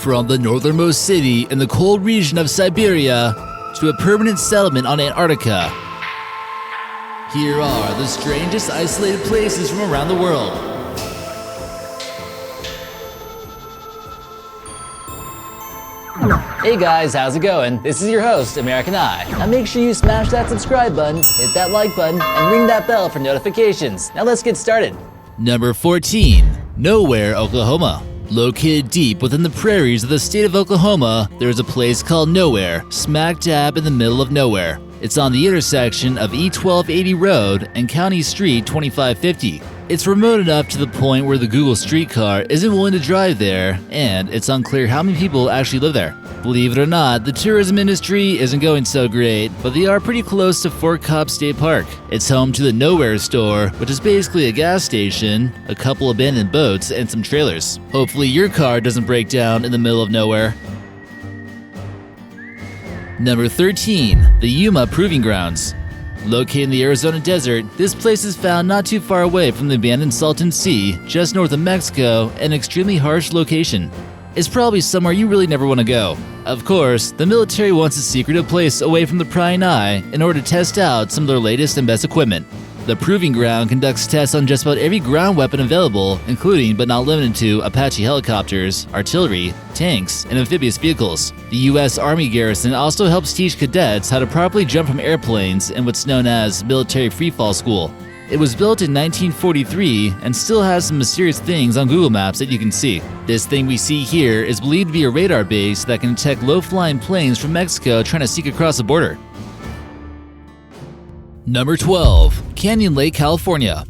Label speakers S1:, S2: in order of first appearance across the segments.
S1: From the northernmost city in the cold region of Siberia to a permanent settlement on Antarctica, here are the strangest isolated places from around the world.
S2: Hey guys, how's it going? This is your host, American Eye. Now make sure you smash that subscribe button, hit that like button, and ring that bell for notifications. Now let's get started.
S1: Number 14. Nowhere, Oklahoma. Located deep within the prairies of the state of Oklahoma, there is a place called Nowhere, smack dab in the middle of nowhere. It's on the intersection of E1280 Road and County Street 2550. It's remote enough to the point where the Google streetcar isn't willing to drive there, and it's unclear how many people actually live there. Believe it or not, the tourism industry isn't going so great, but they are pretty close to Fort Cobb State Park. It's home to the Nowhere store, which is basically a gas station, a couple abandoned boats, and some trailers. Hopefully your car doesn't break down in the middle of nowhere. Number 13. The Yuma Proving Grounds. Located in the Arizona desert, this place is found not too far away from the abandoned Salton Sea, just north of Mexico, an extremely harsh location. It's probably somewhere you really never want to go. Of course, the military wants a secretive place away from the prying eye in order to test out some of their latest and best equipment. The Proving Ground conducts tests on just about every ground weapon available, including but not limited to Apache helicopters, artillery, tanks, and amphibious vehicles. The U.S. Army garrison also helps teach cadets how to properly jump from airplanes in what's known as military freefall school. It was built in 1943 and still has some mysterious things on Google Maps that you can see. This thing we see here is believed to be a radar base that can detect low-flying planes from Mexico trying to sneak across the border. Number 12. Canyon Lake, California.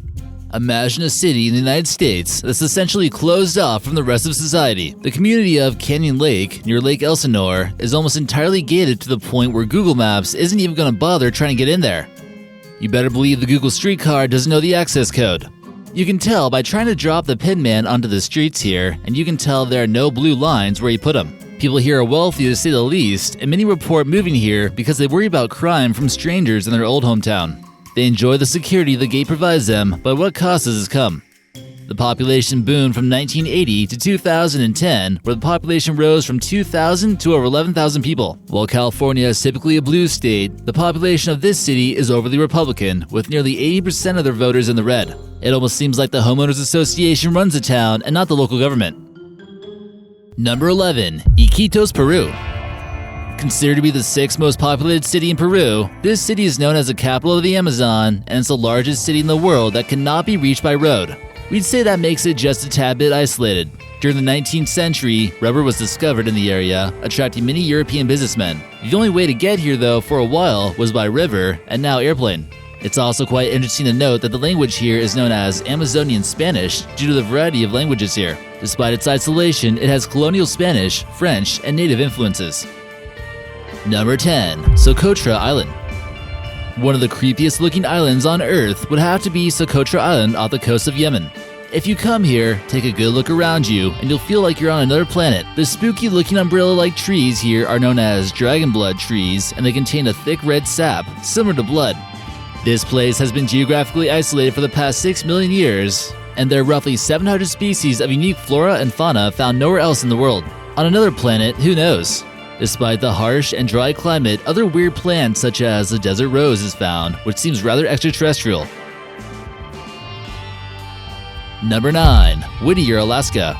S1: Imagine a city in the United States that's essentially closed off from the rest of society. The community of Canyon Lake, near Lake Elsinore, is almost entirely gated to the point where Google Maps isn't even going to bother trying to get in there. You better believe the Google streetcar doesn't know the access code. You can tell by trying to drop the pin man onto the streets here, and you can tell there are no blue lines where you put them. People here are wealthy to say the least, and many report moving here because they worry about crime from strangers in their old hometown. They enjoy the security the gate provides them, but what cost does this come? The population boomed from 1980 to 2010, where the population rose from 2,000 to over 11,000 people. While California is typically a blue state, the population of this city is overly Republican, with nearly 80% of their voters in the red. It almost seems like the Homeowners Association runs the town and not the local government. Number 11. Iquitos, Peru. Considered to be the 6th most populated city in Peru, this city is known as the capital of the Amazon, and it's the largest city in the world that cannot be reached by road. We'd say that makes it just a tad bit isolated. During the 19th century, rubber was discovered in the area, attracting many European businessmen. The only way to get here, though, for a while was by river, and now airplane. It's also quite interesting to note that the language here is known as Amazonian Spanish due to the variety of languages here. Despite its isolation, it has colonial Spanish, French, and native influences. Number 10. Socotra Island. One of the creepiest looking islands on Earth would have to be Socotra Island off the coast of Yemen. If you come here, take a good look around you and you'll feel like you're on another planet. The spooky looking umbrella-like trees here are known as dragon blood trees, and they contain a thick red sap, similar to blood. This place has been geographically isolated for the past 6 million years, and there are roughly 700 species of unique flora and fauna found nowhere else in the world. On another planet, who knows? Despite the harsh and dry climate, other weird plants such as the desert rose is found, which seems rather extraterrestrial. Number 9. Whittier, Alaska.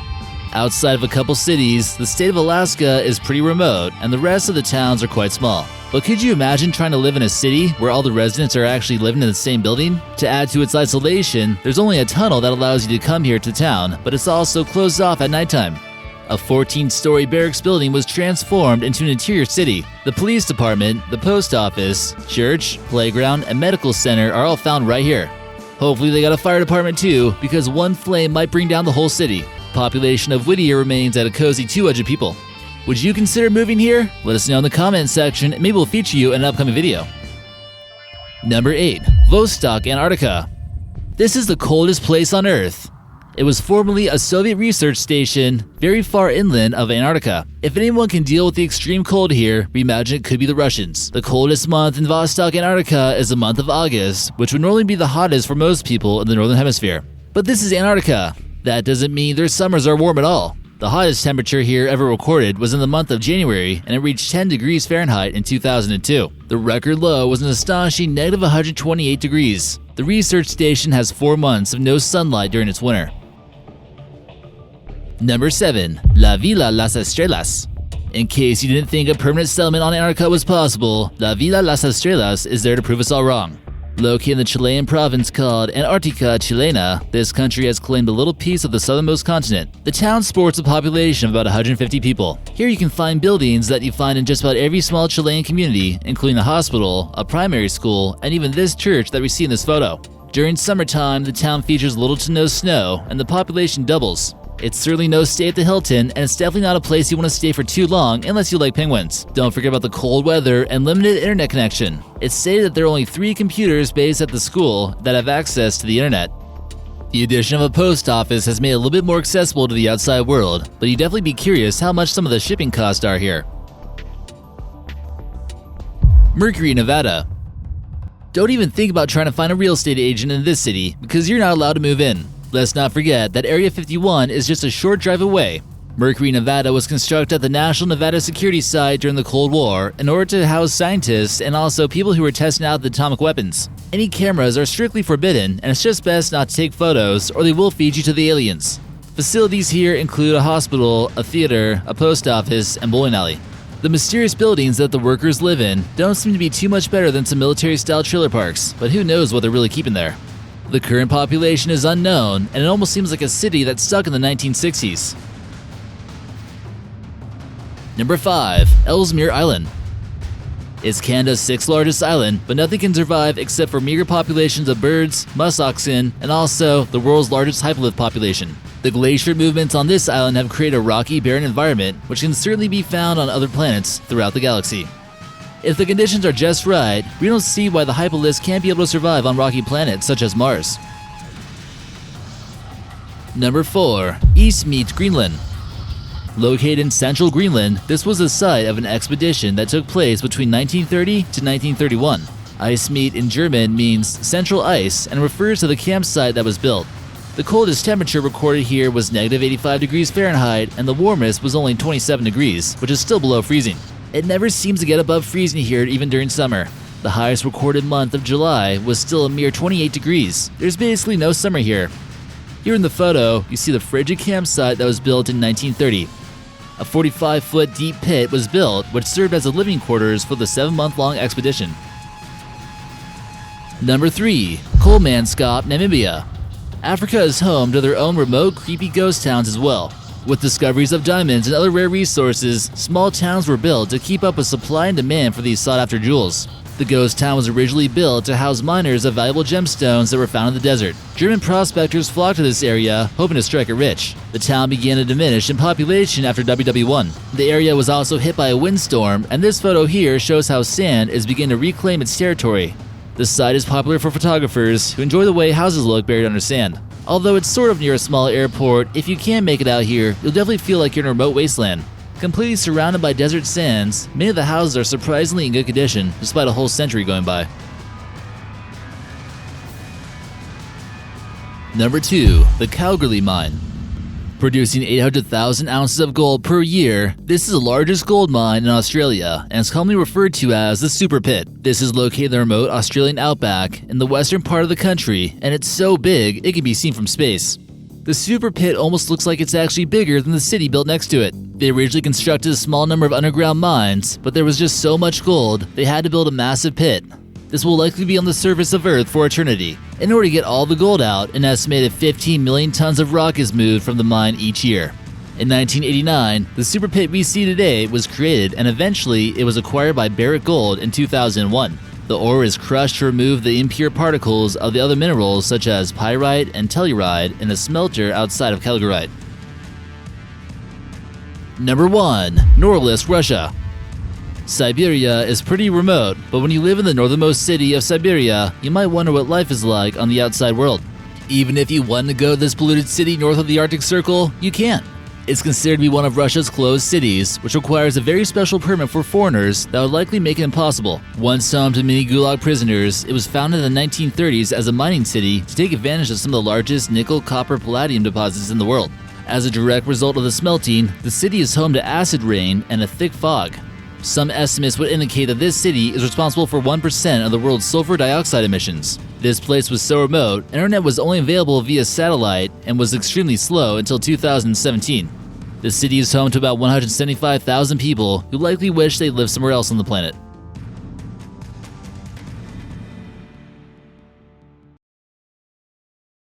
S1: Outside of a couple cities, the state of Alaska is pretty remote, and the rest of the towns are quite small. But could you imagine trying to live in a city where all the residents are actually living in the same building? To add to its isolation, there's only a tunnel that allows you to come here to town, but it's also closed off at nighttime. A 14-story barracks building was transformed into an interior city. The police department, the post office, church, playground, and medical center are all found right here. Hopefully they got a fire department too, because one flame might bring down the whole city. The population of Whittier remains at a cozy 200 people. Would you consider moving here? Let us know in the comments section, and maybe we'll feature you in an upcoming video. Number 8. Vostok Antarctica. This is the coldest place on Earth. It was formerly a Soviet research station very far inland of Antarctica. If anyone can deal with the extreme cold here, we imagine it could be the Russians. The coldest month in Vostok Antarctica is the month of August, which would normally be the hottest for most people in the northern hemisphere. But this is Antarctica. That doesn't mean their summers are warm at all. The hottest temperature here ever recorded was in the month of January, and it reached 10 degrees Fahrenheit in 2002. The record low was an astonishing negative 128 degrees. The research station has 4 months of no sunlight during its winter. Number 7. La Vela Las Estrellas. In case you didn't think a permanent settlement on Antarctica was possible, La Vela Las Estrellas is there to prove us all wrong. Located in the Chilean province called Antarctica Chilena, this country has claimed a little piece of the southernmost continent. The town sports a population of about 150 people. Here you can find buildings that you find in just about every small Chilean community, including a hospital, a primary school, and even this church that we see in this photo. During summertime, the town features little to no snow, and the population doubles. It's certainly no stay at the Hilton, and it's definitely not a place you want to stay for too long unless you like penguins. Don't forget about the cold weather and limited internet connection. It's stated that there are only 3 computers based at the school that have access to the internet. The addition of a post office has made it a little bit more accessible to the outside world, but you'd definitely be curious how much some of the shipping costs are here. Mercury, Nevada. Don't even think about trying to find a real estate agent in this city because you're not allowed to move in. Let's not forget that Area 51 is just a short drive away. Mercury, Nevada was constructed at the National Nevada Security Site during the Cold War in order to house scientists and also people who were testing out the atomic weapons. Any cameras are strictly forbidden, and it's just best not to take photos or they will feed you to the aliens. Facilities here include a hospital, a theater, a post office, and bowling alley. The mysterious buildings that the workers live in don't seem to be too much better than some military-style trailer parks, but who knows what they're really keeping there. The current population is unknown, and it almost seems like a city that's stuck in the 1960s. Number 5. Ellesmere Island. It's Canada's 6th largest island, but nothing can survive except for meager populations of birds, musk oxen, and also the world's largest hypolith population. The glacier movements on this island have created a rocky, barren environment, which can certainly be found on other planets throughout the galaxy. If the conditions are just right, we don't see why the hypoliths can't be able to survive on rocky planets such as Mars. Number 4. East meets Greenland. Located in central Greenland, this was the site of an expedition that took place between 1930 to 1931. Eismeet in German means central ice and refers to the campsite that was built. The coldest temperature recorded here was negative 85 degrees Fahrenheit, and the warmest was only 27 degrees, which is still below freezing. It never seems to get above freezing here even during summer. The highest recorded month of July was still a mere 28 degrees. There's basically no summer here. Here in the photo, you see the frigid campsite that was built in 1930. A 45-foot deep pit was built, which served as the living quarters for the 7-month-long expedition. Number 3. Kolmanskop Namibia. Africa is home to their own remote, creepy ghost towns as well. With discoveries of diamonds and other rare resources, small towns were built to keep up with supply and demand for these sought-after jewels. The ghost town was originally built to house miners of valuable gemstones that were found in the desert. German prospectors flocked to this area, hoping to strike it rich. The town began to diminish in population after WW1. The area was also hit by a windstorm, and this photo here shows how sand is beginning to reclaim its territory. The site is popular for photographers who enjoy the way houses look buried under sand. Although it's sort of near a small airport, if you can make it out here, you'll definitely feel like you're in a remote wasteland. Completely surrounded by desert sands, many of the houses are surprisingly in good condition, despite a whole century going by. Number 2. The Calgary Mine. Producing 800,000 ounces of gold per year, this is the largest gold mine in Australia and is commonly referred to as the Super Pit. This is located in the remote Australian outback in the western part of the country, and it's so big it can be seen from space. The Super Pit almost looks like it's actually bigger than the city built next to it. They originally constructed a small number of underground mines, but there was just so much gold, they had to build a massive pit. This will likely be on the surface of Earth for eternity. In order to get all the gold out, an estimated 15 million tons of rock is moved from the mine each year. In 1989, the super pit we see today was created, and eventually it was acquired by Barrick Gold in 2001. The ore is crushed to remove the impure particles of the other minerals such as pyrite and telluride in a smelter outside of Calgary. Number 1. Norilsk, Russia. Siberia is pretty remote, but when you live in the northernmost city of Siberia, you might wonder what life is like on the outside world. Even if you want to go to this polluted city north of the Arctic Circle, you can't. It's considered to be one of Russia's closed cities, which requires a very special permit for foreigners that would likely make it impossible. Once home to many Gulag prisoners, it was founded in the 1930s as a mining city to take advantage of some of the largest nickel, copper, palladium deposits in the world. As a direct result of the smelting, the city is home to acid rain and a thick fog. Some estimates would indicate that this city is responsible for 1% of the world's sulfur dioxide emissions. This place was so remote, internet was only available via satellite and was extremely slow until 2017. The city is home to about 175,000 people who likely wish they lived somewhere else on the planet.